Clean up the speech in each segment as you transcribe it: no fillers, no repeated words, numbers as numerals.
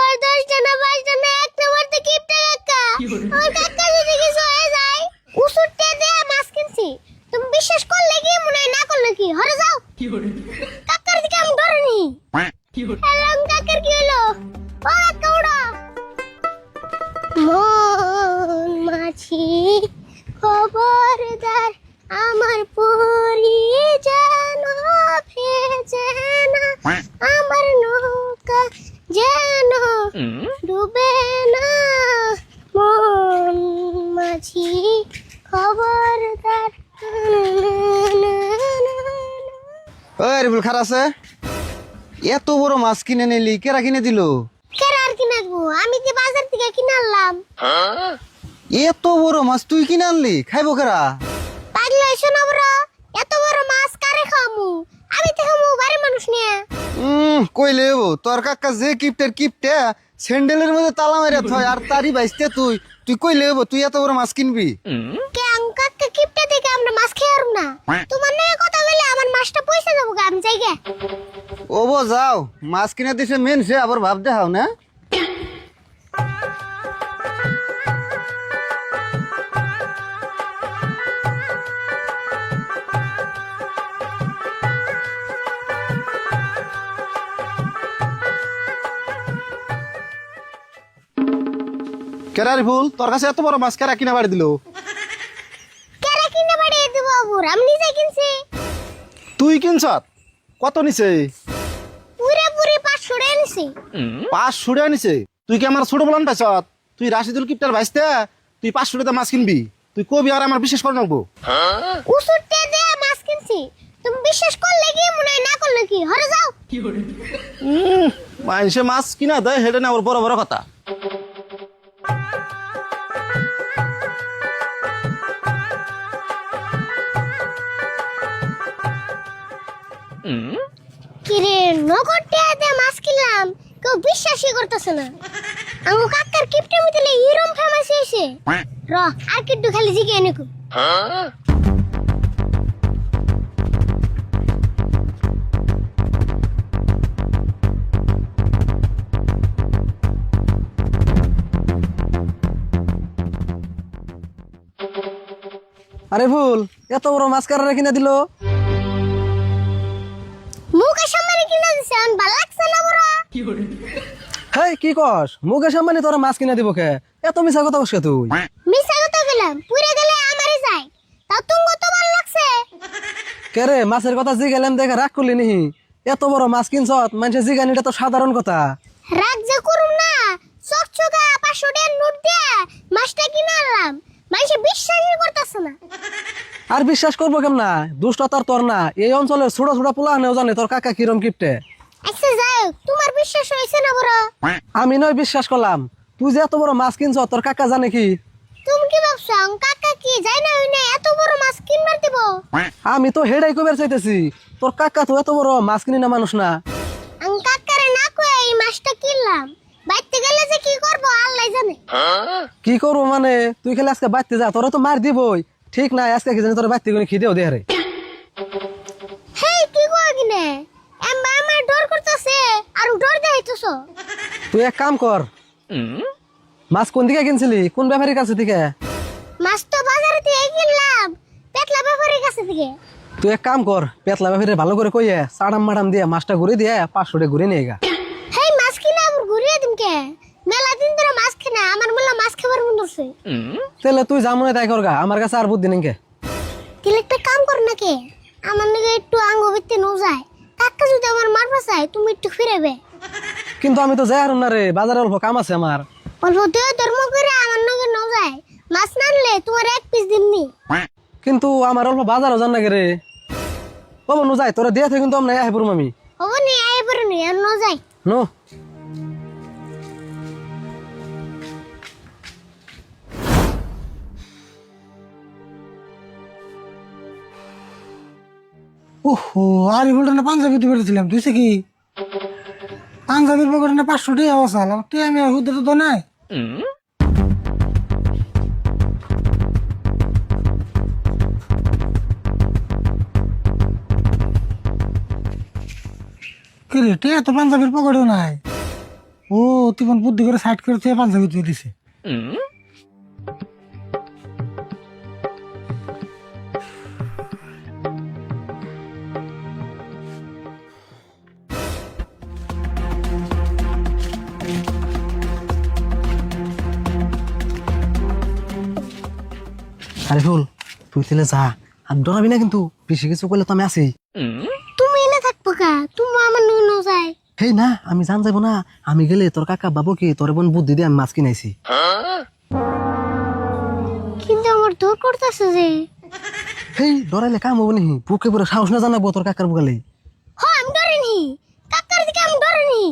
আর 10টা না 5টা না 1 নম্বর থেকে কিপটা কাকা ওই কাকা যদি কিছু হয়ে যায় উসুরতে দিয়ে মাছ কিনছি তুমি বিশ্বাস করলে কি মনে হয় না করলে কি হরে যাও কাকার দিকে আমি ডরে নি হ্যালো কাকার কি হলো ও কাউড়া মন মাছি খবরদার আমার পরি যেন ভেজে না আমার নৌকা যেন ডুবে না মন মাছি খবরদার ওই আরিফুল খারাপ আছে এত বড় মাছ কিনে নিলি কেরা কিনে দিল কেরার কিনে দেবো আমি যে বাজার থেকে কিনে আনলাম এত বড় মাছ তুই কিনে আনলি খাইবো কেরা পাগলা হইছো না বড় এত বড় মাছ কারে খামু আমি তো খামু বাড়ির মানুষ নিয়ে কইলে তোর কাকা যে কিপটে স্যান্ডেলের মধ্যে তালা মারিয়া থয় আর তারই বাইসতে তুই কইলে তুই এত বড় মাছ কিনবি কে কাকা কিপটা থেকে আমরা মাছ খেয়ে আরম না তোমার নিয়ে কথা বলে আমার মাছটা পয়সা যাবো গা আমি যাই গে ও বো যাও মাছ কিনে দিছে মেন সে আবার ভাব দেখাও না কেরা আরিফুল তোর কাছে এত বড় মাছ কেরা কিনা বাড়ি দিল কেরা কিনে বাড়িয়ে দেবো বাবু আমি নিজে কিনছি তুই কিনছ কত নিছে পুরে পুরি 500 টাকা নিছি 500 টাকা নিছে তুই কি আমার ছোট বলান পাইছ তুই রাশিদুল কিপটার ভাইস্তে তুই 500 টাকা মাছ কিনবি তুই কবি আর আমার বিশ্বাস করে নেবো উসুরতে দিয়ে মাছ কিনছি তুমি বিশ্বাস করলে কি মনে হয় না করলে কি হরে যাও মানুষে মাছ কিনা দেয় হেডে না ওর বড় বড় কথা কিরে নগদ টাকা দিয়ে মাছ কিনলাম কেউ বিশ্বাসই করতেছে না আমার কাকার কিপটা মিতলে এরম ফেমাস হয়েছে র আর কিট্টু খালি জিগে এনেকু আরে ফুল এত বড় মাছ কারা কিনে দিল মুখে সামনে কিনা দিছে আন ভাল লাগছে না বড় হেই কি কস মুকেশ আম্বানি তোরা মাছ কিনে দিব কে এত মিছা কথা কস কে তুই মিছা কথা গেলাম পুরে গেলে আমারই যায় তা তুঙ্গ তো ভালো লাগছে কে রে মাছের কথা জি গেলাম দেখে রাগ করলি নিহি এত বড় মাছ কিনছত মানুষের জিগানিটা তো সাধারণ কথা রাগ যে করুম না চকচকা 500 টাকার নোট দিয়ে মাছটা কিনে আনলাম মানুষে বিশ্বাসই করতেছে না আর বিশ্বাস করবো কেমনা দুষ্টতার তোর না এই অঞ্চলের ছোট ছোট পোলা নেও জানে তোর কাকা কিরম কিপটে আচ্ছা যাই হোক, তোমার বিশ্বাস হয়েছে না বড় আমি নয় বিশ্বাস করলাম তুই যে এত বড় মাছ কিনছ তোর কাকা জানে কি তুমি কি ভাবছো আম কাকা কি যাই না হই না এত বড় মাছ কিনবার দিব আমি তো হেডাই কইবার চাইতেছি তোর কাকা তো এত বড় মাছ কিনি না মানুষ না আম কাকারে না কয়ে এই মাছটা কিনলাম বাইতে গেলে যে কি করব আল্লাহ জানে কি করবো মানে তুই খালি আজকে বাইতে যা তোরা তো মার দিবই ঠিক নাই আজকে কি জানি তোর বাইতে করে খিদেও দে রে হেই কি কই কিনে আমার ডর করতেছে আর ডর দেখাইতেছো তুই এক কাম কর মাছ কোন দিকে কিনছিলি কোন ব্যাপারীর কাছে থেকে মাছ তো বাজারে থেকে কিনলাম পেটলা ব্যাপারীর কাছে থেকে তুই এক কাম কর পেতলা ব্যাপারীর ভালো করে কইয়ে সাড়াম মাডাম দিয়ে মাছটা ঘুরে দিয়ে 500 টাকা ঘুরে নিয়ে গা হেই মাছ কিনা আবার ঘুরিয়ে দিম কে মেলা দিন ধরে মাছ কিনা আমার মেলা মাছ খাবার মন করছে তাহলে তুই যা মনে তাই করগা আমার কাছে আর বুদ্ধি নেই তাহলে একটা কাম কর নাকি আমার নাকি একটু আঙ্গ ভিত্তি নো যায় কাকা যদি আমার মারবা চাই তুমি একটু ফিরেবে কিন্তু আমি তো যাই হারুম না রে বাজারে অল্প কাম আছে আমার অল্প দেহ ধর্ম করে আমার নাকি নো যায় মাছ না আনলে তোমার এক পিস দিননি কিন্তু আমার অল্প বাজারও জান না রে ও নু যাই তোরা দিয়ে কিন্তু আমরা আহে পড়ুম আমি হবো নি আয় পরে নি আর নো যায় নো ওহো আরিফুলটা না পাঞ্জাবি তো বেরোছিলাম তুই কি পাঞ্জাবির পকেটে না 500 টাকা বসাল তুই আমি আর হুদ্দে তো নাই কি রে টিয়া তো পাঞ্জাবির পকেটেও নাই ও তুই কোন বুদ্ধি করে সাইড করে তুই পাঞ্জাবি তুই দিছে আরে ফুল তুই তাহলে যা আর ডরাবি না কিন্তু, বেশি কিছু করলে তো আমি আছি। তুমি এনে থাকবো কা, তুমি আমার নুন যায়। হেই না, আমি জান যাবো না, আমি গেলে তোর কাকা বাবু কি তোর বোন বুদ্ধি দিয়ে আমি মাছ কিনাইছি। কিন্তু আমার দূর করতেছে যে। হেই ডরাইলে কাম হবো নি, বুকে পুরো সাহস না জানাবো তোর কাকার বুকালে। হ্যাঁ আমি ডরিনি, কাকার দিকে আমি ডরিনি।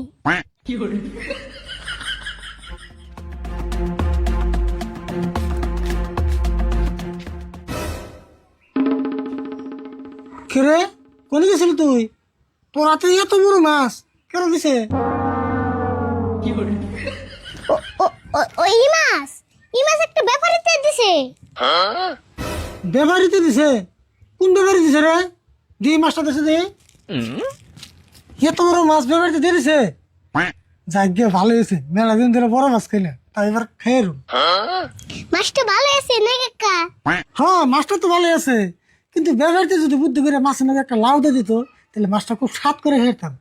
কিরে কোনে গেছিলি তুই? তোর হাতে এত বড় মাছ কেন দিছে? ও ইমাস একটা ব্যাপারীতে দিছে। ব্যাপারিতে দিছে? কোন ব্যাপারি দিছে রে? দুই মাছটা দিছে দে। এত বড় মাছ ব্যাপারিতে দিয়ে দিছে? যাক ভালো হয়েছে, মেলা দিন ধরে বড় মাছ খাইলে, তাই এবার খেয়ে মাছটা ভালো আছে না কাকা? হ্যাঁ মাছটা তো ভালো আছে, কিন্তু ব্যাপারিতে যদি বুদ্ধি করে মাছের মধ্যে একটা লাউ দিয়ে দিত তাহলে মাছটা খুব স্বাদ করে খেতাম।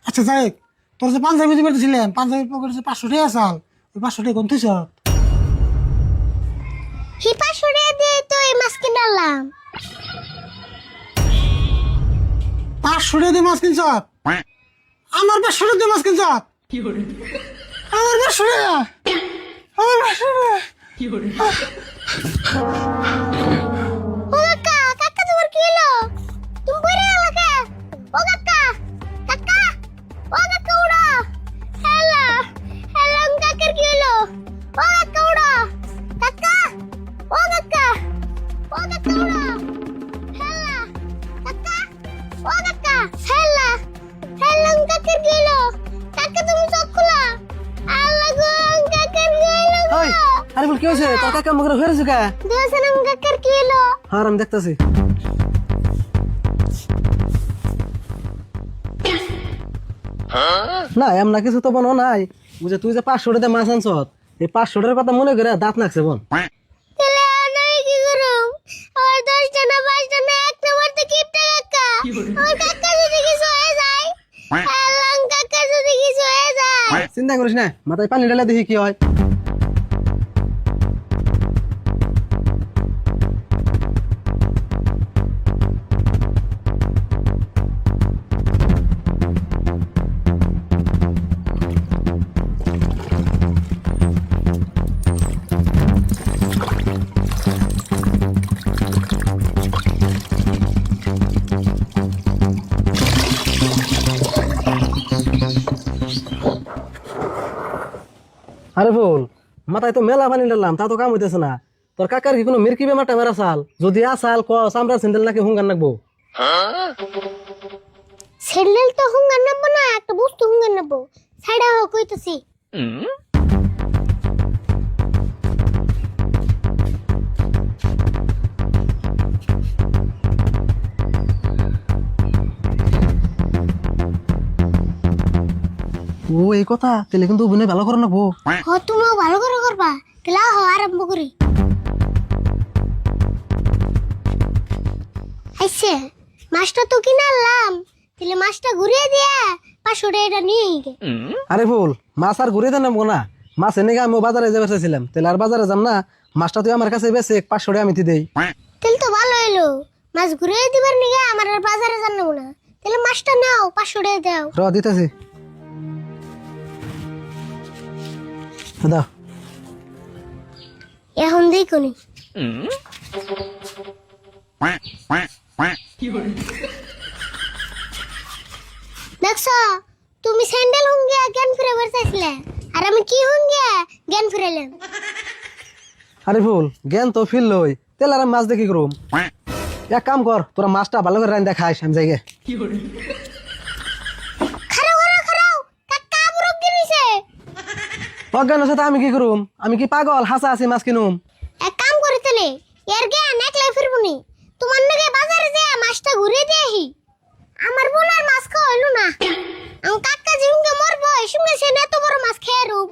আচ্ছা যাই হোক, তোর যে পাঞ্জাবি দিতে ছিলেন, পাঞ্জাবির পকেটে যে 500 টাকা চাল, ওই 500 টাকা কোন তুইছ? হিপা সরিয়ে দিয়ে তো এই মাছ কিনলাম। 500 টাকা দিয়ে মাছ কিনছ? আমার 500 টাকা দিয়ে মাছ কিনছ? আমার 500 টাকা, আমার 500 টাকা। ও কাকা, কাকা তোমার কি হলো? তুমি পড়ে গেলে কে? ও কাকা, কাকা, ও কাকা উড়ো। হ্যালো, হ্যালো কাকার কি হলো? ও কাকা উড়ো, কাকা, ও কাকা, ও কাকা উড়ো। হ্যালো, কাকা, ও কাকা, হ্যালো, হ্যালো কাকার কি হলো? কাকা তুমি চোখ খোলা। আল্লাহ গো, কাকার কি হলো গো? ওই আরে ফুল কি হয়েছে, তোর কাকা মুখে হয়েছে কা? দেখছেন কাকার কি হলো? হ্যাঁ আমি দেখতেছি। না এমন কিছু তো বনো নাই, বুঝে তুই যে 500 টাকা মাছ আনছ, এই 500 টাকার কথা মনে করে দাঁত লাগছে বোন। তাহলে আমি কি করুম? আমার 10টা না 5টা না 1 নম্বর থেকে কিপটা কাকা। আমার কাকা যদি কিছু হয়ে যায়, আল্লাহ কাকা যদি কিছু হয়ে যায়। চিন্তা করিস না, মাথায় পানি ঢেলে দেখি কি হয়। আরে ফুল মাথায় তো মেলা পানি ঢাললাম, তা তো কাম হইতেছে না। তোর কাকার কি কোনো মির্কি বেমারটা মেরা চাল? যদি আসাল ক চামড়ার স্যান্ডেল নাকি হুঙ্গার নাকবো। স্যান্ডেল তো হুঙ্গার নেবো না, একটা বস্তু হুঙ্গার নেবো। ছাইড়া হোক কইতাছি। ও এই কথা, তাহলে কিন্তু অভিনয় ভালো করে নাকবো। হ তুমিও ভালো করে করবা। তাহলে হ আরম্ভ করি। আইছে মাছটা তো কিনে আনলাম, তাহলে মাছটা ঘুরিয়ে দিয়া 500 টাকা নিয়ে গে। আরে ফুল মাছ আর ঘুরে দেন না, মাছ এনে আমি বাজারে যাবে চাইছিলাম, তাহলে আর বাজারে যাম না, মাছটা তুই আমার কাছে বেশি 500 টাকা আমি দেই। তাহলে তো ভালো হইলো, মাছ ঘুরিয়ে দিবার নিগে আমার আর বাজারে জানাবো না। তাহলে মাছটা নাও, 500 টাকা দাও। র দিতেছি, দাও। এখন দেখুনি দেখছো, তুমি স্যান্ডেল হুঙ্গিয়া জ্ঞান ফিরে চাইছিলে, আর আমি কি হুঙ্গিয়া জ্ঞান ফিরাইলাম। আরে ফুল জ্ঞান তো ফিল লই, তাহলে আর আমি মাছ দেখি করুম। এক কাম কর, তোরা মাছটা ভালো করে রান্না খাইস, আমি যাই গে। খারাও খারাও খারাও, কাকা পুরো গিরিছে। অজ্ঞান আছে তা আমি কি করুম? আমি কি পাগল হাসা হাসি মাছ কিনুম? এক কাম করি তাহলে, এর জ্ঞান একলাই ফিরবনি। তোমার নাকি বাজারে যে মাছটা ঘুরিয়ে দিয়ে আহি। আমার বোন আর মাছ খাওয়া হইলো না, আমার কাকা জিমকে মরবো সুমকে সে এত বড় মাছ খেয়ে রূপ